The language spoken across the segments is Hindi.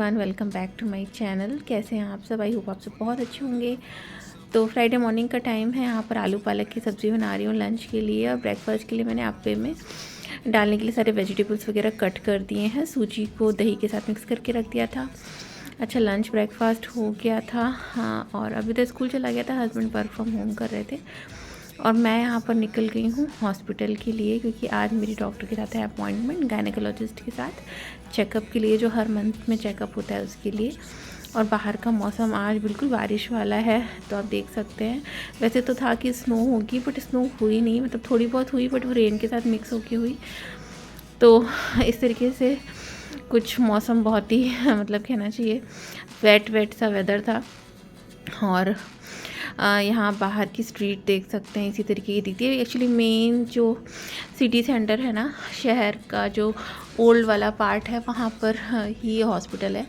Everyone, welcome back to my channel. कैसे हैं आप सब? आई होप आप सब बहुत अच्छे होंगे। तो फ्राइडे मॉर्निंग का टाइम है। यहाँ पर आलू पालक की सब्ज़ी बना रही हूँ लंच के लिए, और ब्रेकफास्ट के लिए मैंने आप्पे में डालने के लिए सारे वेजिटेबल्स वगैरह कट कर दिए हैं। सूजी को दही के साथ मिक्स करके रख दिया था। अच्छा, लंच ब्रेकफास्ट हो गया था। हाँ, और अभी तो स्कूल चला गया था, हस्बैंड वर्क फ्रॉम होम कर रहे थे, और मैं यहाँ पर निकल गई हूँ हॉस्पिटल के लिए, क्योंकि आज मेरी डॉक्टर के साथ है अपॉइंटमेंट, गायनेकोलॉजिस्ट के साथ चेकअप के लिए, जो हर मंथ में चेकअप होता है उसके लिए। और बाहर का मौसम आज बिल्कुल बारिश वाला है, तो आप देख सकते हैं। वैसे तो था कि स्नो होगी, बट स्नो हुई नहीं, मतलब थोड़ी बहुत हुई, बट वो रेन के साथ मिक्स होके हुई। तो इस तरीके से कुछ मौसम बहुत ही मतलब कहना चाहिए वेट सा वेदर था। और यहाँ बाहर की स्ट्रीट देख सकते हैं, इसी तरीके की दिखती है। एक्चुअली मेन जो सिटी सेंटर है ना, शहर का जो ओल्ड वाला पार्ट है, वहाँ पर ही हॉस्पिटल है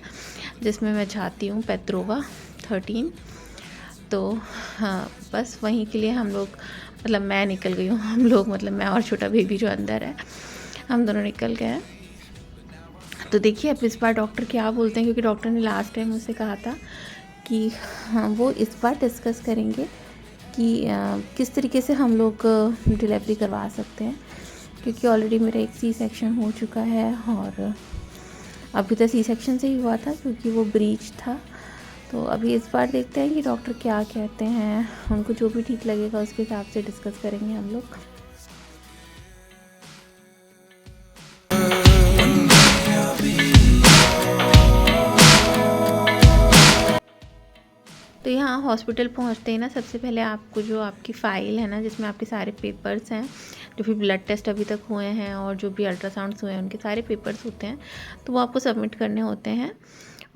जिसमें मैं जाती हूँ, पेत्रोवा 13। तो हाँ, बस वहीं के लिए हम लोग, मतलब मैं निकल गई हूँ, हम लोग मतलब मैं और छोटा बेबी जो अंदर है, हम दोनों निकल गए हैं। तो देखिए अब इस बार डॉक्टर क्या बोलते हैं, क्योंकि डॉक्टर ने लास्ट टाइम मुझसे कहा था कि हाँ, वो इस बार डिस्कस करेंगे कि किस तरीके से हम लोग डिलीवरी करवा सकते हैं, क्योंकि ऑलरेडी मेरा एक सी सेक्शन हो चुका है, और अभी तो सी सेक्शन से ही हुआ था क्योंकि वो ब्रीच था। तो अभी इस बार देखते हैं कि डॉक्टर क्या कहते हैं, उनको जो भी ठीक लगेगा उसके हिसाब से डिस्कस करेंगे हम लोग। तो यहाँ हॉस्पिटल पहुँचते ही ना, सबसे पहले आपको जो आपकी फ़ाइल है ना, जिसमें आपके सारे पेपर्स हैं, जो भी ब्लड टेस्ट अभी तक हुए हैं और जो भी अल्ट्रासाउंड्स हुए हैं, उनके सारे पेपर्स होते हैं, तो वो आपको सबमिट करने होते हैं।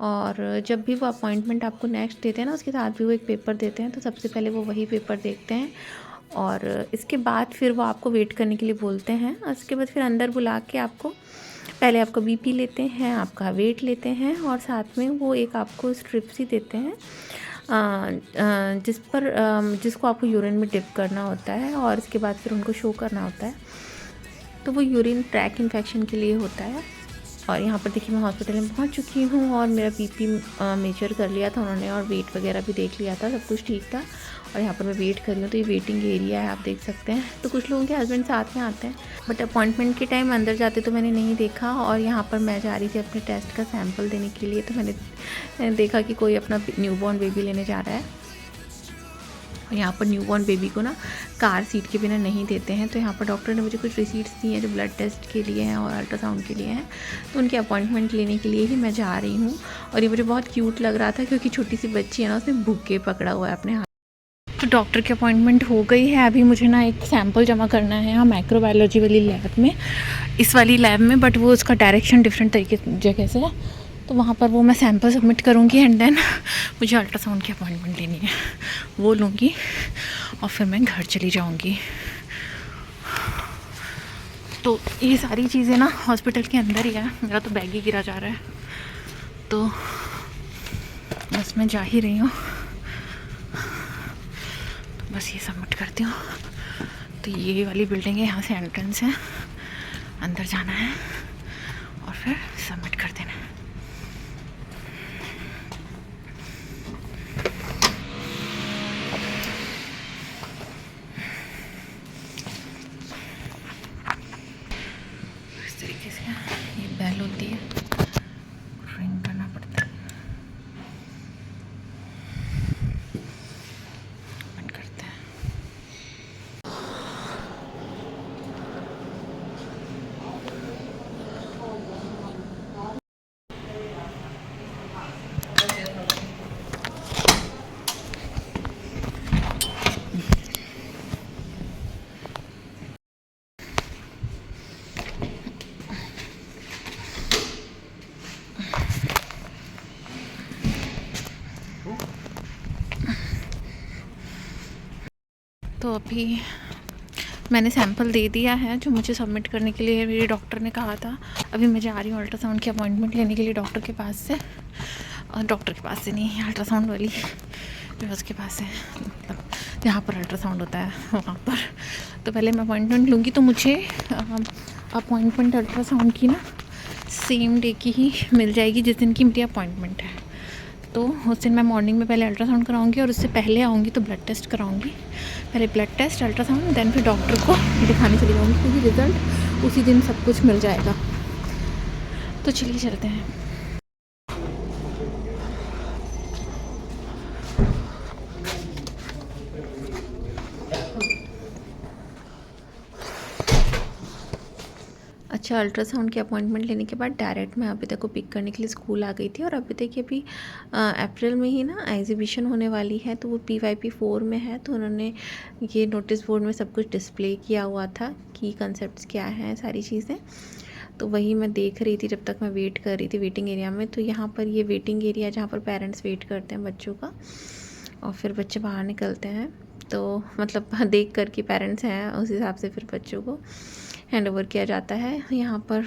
और जब भी वो अपॉइंटमेंट आपको नेक्स्ट देते हैं ना, उसके साथ भी वो एक पेपर देते हैं, तो सबसे पहले वो वही पेपर देखते हैं, और इसके बाद फिर वो आपको वेट करने के लिए बोलते हैं। और उसके बाद फिर अंदर बुला के आपको पहले आपका बीपी लेते हैं, आपका वेट लेते हैं, और साथ में वो एक आपको स्ट्रिप सी देते हैं जिसको आपको यूरिन में डिप करना होता है, और इसके बाद फिर उनको शो करना होता है। तो वो यूरिन ट्रैक इन्फेक्शन के लिए होता है। और यहाँ पर देखिए मैं हॉस्पिटल में पहुँच चुकी हूँ, और मेरा बीपी मेजर कर लिया था उन्होंने, और वेट वगैरह भी देख लिया था, सब कुछ ठीक था। और यहाँ पर मैं वेट कर रही हूँ, तो ये वेटिंग एरिया है, आप देख सकते हैं। तो कुछ लोगों के हस्बैंड साथ में आते हैं, बट अपॉइंटमेंट के टाइम अंदर जाते तो मैंने नहीं देखा। और यहाँ पर मैं जा रही थी अपने टेस्ट का सैंपल देने के लिए, तो मैंने देखा कि कोई अपना न्यूबॉर्न बेबी लेने जा रहा है। और यहाँ पर न्यूबॉर्न बेबी को ना कार सीट के बिना नहीं देते हैं। तो यहाँ पर डॉक्टर ने मुझे कुछ रिसीट्स दी हैं जो ब्लड टेस्ट के लिए हैं और अल्ट्रासाउंड के लिए हैं, तो उनके अपॉइंटमेंट लेने के लिए ही मैं जा रही हूँ। और ये मुझे बहुत क्यूट लग रहा था, क्योंकि छोटी सी बच्ची है ना, उसने बुके पकड़ा हुआ है अपने हाथ। तो डॉक्टर की अपॉइंटमेंट हो गई है। अभी मुझे ना एक सैम्पल जमा करना है यहाँ माइक्रोबायोलॉजी वाली लैब में, इस वाली लैब में, बट वो उसका डायरेक्शन डिफरेंट तरीके जगह से है, तो वहाँ पर वो मैं सैंपल सबमिट करूँगी, एंड देन मुझे अल्ट्रासाउंड की अपॉइंटमेंट लेनी है, वो लूँगी, और फिर मैं घर चली जाऊँगी। तो ये सारी चीज़ें ना हॉस्पिटल के अंदर ही है। मेरा तो बैग ही गिरा जा रहा है, तो बस मैं जा ही रही हूँ, तो बस ये सबमिट करती हूँ। तो ये वाली बिल्डिंग है, यहाँ से एंट्रेंस है, अंदर जाना है और फिर सबमिट कर देना है। इस तरीके से ये बेल होती है, रिंग करना पड़ता है, बंद करते हैं। तो अभी मैंने सैंपल दे दिया है जो मुझे सबमिट करने के लिए मेरे डॉक्टर ने कहा था। अभी मैं जा रही हूँ अल्ट्रासाउंड की अपॉइंटमेंट लेने के लिए डॉक्टर के पास से, और डॉक्टर के पास से नहीं, अल्ट्रासाउंड वाली जो उसके पास है, मतलब जहाँ पर अल्ट्रासाउंड होता है वहाँ पर। तो पहले मैं अपॉइंटमेंट लूँगी, तो मुझे अपॉइंटमेंट अल्ट्रासाउंड की ना सेम डे की ही मिल जाएगी जिस दिन की मेरी अपॉइंटमेंट है। तो उस दिन मैं मॉर्निंग में पहले अल्ट्रासाउंड कराऊंगी और उससे पहले आऊँगी तो ब्लड टेस्ट कराऊंगी। पहले ब्लड टेस्ट, अल्ट्रासाउंड, देन फिर डॉक्टर को दिखाने चली जाऊँगी क्योंकि रिज़ल्ट उसी दिन सब कुछ मिल जाएगा। तो चलिए चलते हैं। अच्छा, अल्ट्रासाउंड की अपॉइंटमेंट लेने के बाद डायरेक्ट मैं अभी तक को पिक करने के लिए स्कूल आ गई थी। और अभी तक अभी अप्रैल में ही ना एग्जीबिशन होने वाली है, तो वो PYP 4 में है। तो उन्होंने ये नोटिस बोर्ड में सब कुछ डिस्प्ले किया हुआ था कि कंसेप्ट्स क्या हैं, सारी चीज़ें। तो वही मैं देख रही थी जब तक मैं वेट कर रही थी वेटिंग एरिया में। तो यहाँ पर ये वेटिंग एरिया जहाँ पर पेरेंट्स वेट करते हैं बच्चों का, और फिर बच्चे बाहर निकलते हैं। तो मतलब देख कर के पेरेंट्स हैं उस हिसाब से फिर बच्चों को हैंड ओवर किया जाता है। यहाँ पर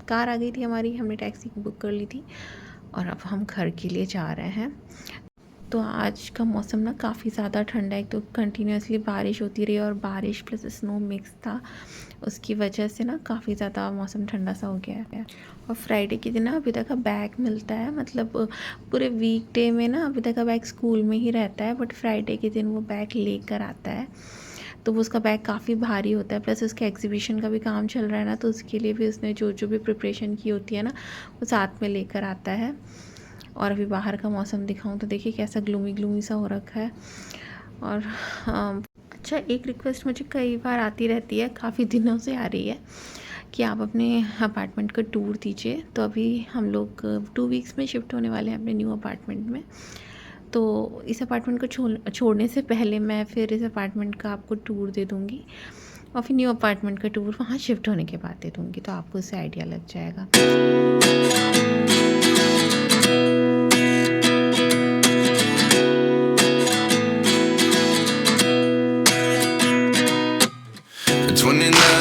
कार आ गई थी हमारी, हमने टैक्सी बुक कर ली थी और अब हम घर के लिए जा रहे हैं। तो आज का मौसम ना काफ़ी ज़्यादा ठंडा है। एक तो कंटिन्यूसली बारिश होती रही और बारिश प्लस स्नो मिक्स था, उसकी वजह से ना काफ़ी ज़्यादा मौसम ठंडा सा हो गया है। और फ्राइडे के दिन ना अभी तक का बैग मिलता है, मतलब पूरे वीकडे में ना अभी तक का बैग स्कूल में ही रहता है, बट फ्राइडे के दिन वो बैग लेकर आता है। तो वो उसका बैग काफ़ी भारी होता है, प्लस उसके एग्जीबिशन का भी काम चल रहा है ना, तो उसके लिए भी उसने जो भी प्रिपरेशन की होती है ना वो साथ में लेकर आता है। और अभी बाहर का मौसम दिखाऊं तो देखिए कैसा ग्लूमी सा हो रखा है। और अच्छा, एक रिक्वेस्ट मुझे कई बार आती रहती है, काफ़ी दिनों से आ रही है कि आप अपने अपार्टमेंट का टूर दीजिए। तो अभी हम लोग 2 वीक्स में शिफ्ट होने वाले हैं अपने न्यू अपार्टमेंट में। तो इस अपार्टमेंट को छोड़ने से पहले मैं फिर इस अपार्टमेंट का आपको टूर दे दूँगी और फिर न्यू अपार्टमेंट का टूर वहाँ शिफ्ट होने के बाद दे दूँगी, तो आपको उससे आइडिया लग जाएगा।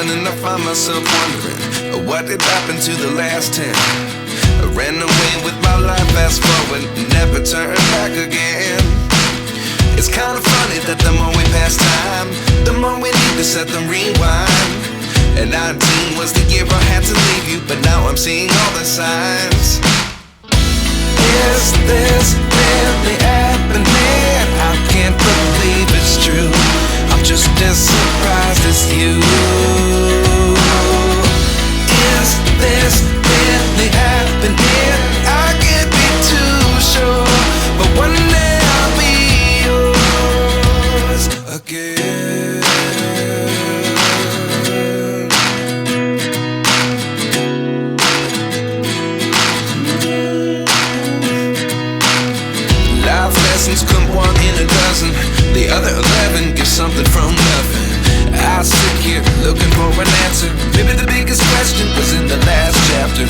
And I find myself wondering what did happen to the last 10. I ran away with my life, fast forward, never turn back again. It's kind of funny that the more we pass time, the more we need to set the rewind. And 19 was the year I had to leave you, but now I'm seeing all the signs. Is this really happening? I can't believe it's true. I'm just as surprised as you. Is this really happening? I can't be too sure, but one day I'll be yours again. Life lessons come 1 in a dozen. The other 11 get something from nothing. I sit here looking for an answer. Maybe the biggest question was in the last chapter.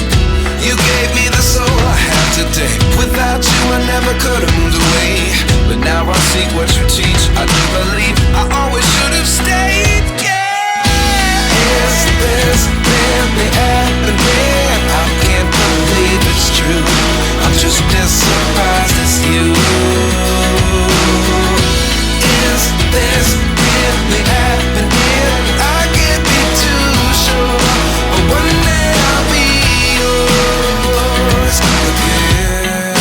You gave me the soul I have today. Without you I never could have moved away. But now I see what you teach. I do believe I always should have stayed. Yeah. Is this really happening? I can't believe it's true. I'm just as surprised as you. Is this really happening? I can't be too sure, but one day I'll be yours again.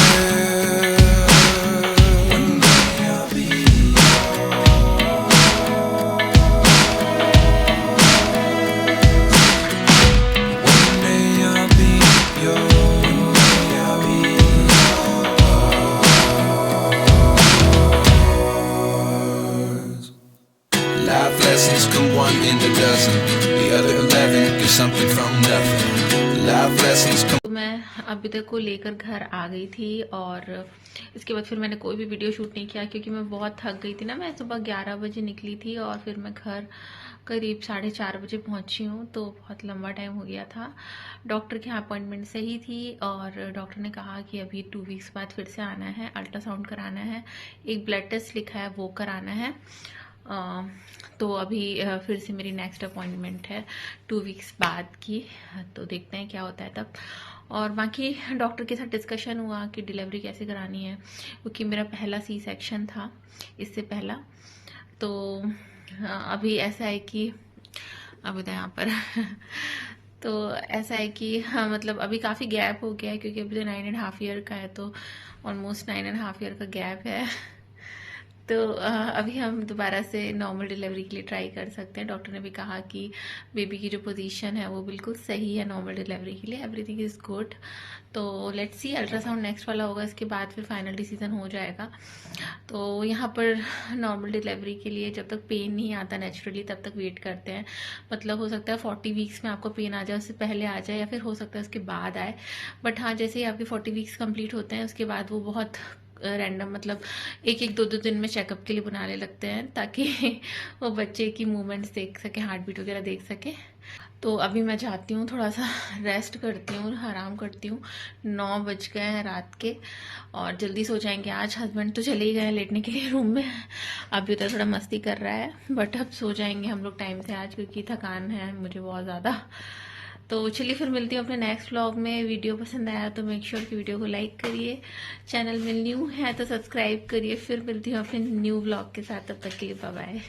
One day I'll be yours. One day I'll be yours. One day I'll be yours. Life lessons come 1 in a dozen. The other 11 get something from nothing. Life lessons come. तो मैं अभी तक को लेकर घर आ गई थी और इसके बाद फिर मैंने कोई भी वीडियो शूट नहीं किया क्योंकि मैं बहुत थक गई थी ना। मैं सुबह 11 बजे निकली थी और फिर मैं घर करीब 4:30 बजे पहुंची हूँ, तो बहुत लंबा टाइम हो गया था। डॉक्टर के अपॉइंटमेंट सही थी और डॉक्टर ने कहा कि अभी 2 वीक्स बाद फिर से आना है, अल्ट्रासाउंड कराना है, एक ब्लड टेस्ट लिखा है वो कराना है। तो अभी फिर से मेरी नेक्स्ट अपॉइंटमेंट है 2 वीक्स बाद की, तो देखते हैं क्या होता है तब। और बाकी डॉक्टर के साथ डिस्कशन हुआ कि डिलीवरी कैसे करानी है, क्योंकि मेरा पहला C सेक्शन था इससे पहला। तो अभी ऐसा है कि अभी तो यहाँ पर तो ऐसा है कि हाँ, मतलब अभी काफ़ी गैप हो गया है, क्योंकि अभी तो 9.5 ईयर का है, तो ऑलमोस्ट 9.5 ईयर का गैप है। तो अभी हम दोबारा से नॉर्मल डिलीवरी के लिए ट्राई कर सकते हैं। डॉक्टर ने भी कहा कि बेबी की जो पोजीशन है वो बिल्कुल सही है नॉर्मल डिलीवरी के लिए, एवरीथिंग इज़ गुड। तो लेट्स सी, अल्ट्रासाउंड नेक्स्ट वाला होगा, इसके बाद फिर फाइनल डिसीजन हो जाएगा। तो यहाँ पर नॉर्मल डिलीवरी के लिए जब तक पेन नहीं आता नेचुरली तब तक वेट करते हैं। मतलब हो सकता है 40 वीक्स में आपको पेन आ जाए, उससे पहले आ जाए, या फिर हो सकता है उसके बाद आए। बट हाँ, जैसे ही आपके 40 वीक्स कंप्लीट होते हैं उसके बाद वो बहुत रैंडम, मतलब एक एक दो दो दिन में चेकअप के लिए बुलाने लगते हैं, ताकि वो बच्चे की मूवमेंट्स देख सके, हार्ट बीट वगैरह देख सके। तो अभी मैं जाती हूँ, थोड़ा सा रेस्ट करती हूँ, आराम करती हूँ। 9 बज गए हैं रात के और जल्दी सो जाएंगे आज। हस्बैंड तो चले ही गए लेटने के लिए रूम में, अभी तो थोड़ा मस्ती कर रहा है, बट अब सो जाएंगे हम लोग टाइम से आज, क्योंकि थकान है मुझे बहुत ज़्यादा। तो चलिए फिर मिलती हूँ अपने नेक्स्ट व्लॉग में। वीडियो पसंद आया तो मेक श्योर कि वीडियो को लाइक करिए, चैनल में न्यू है तो सब्सक्राइब करिए। फिर मिलती हूँ अपने न्यू व्लॉग के साथ, तब तक के लिए बाय बाय।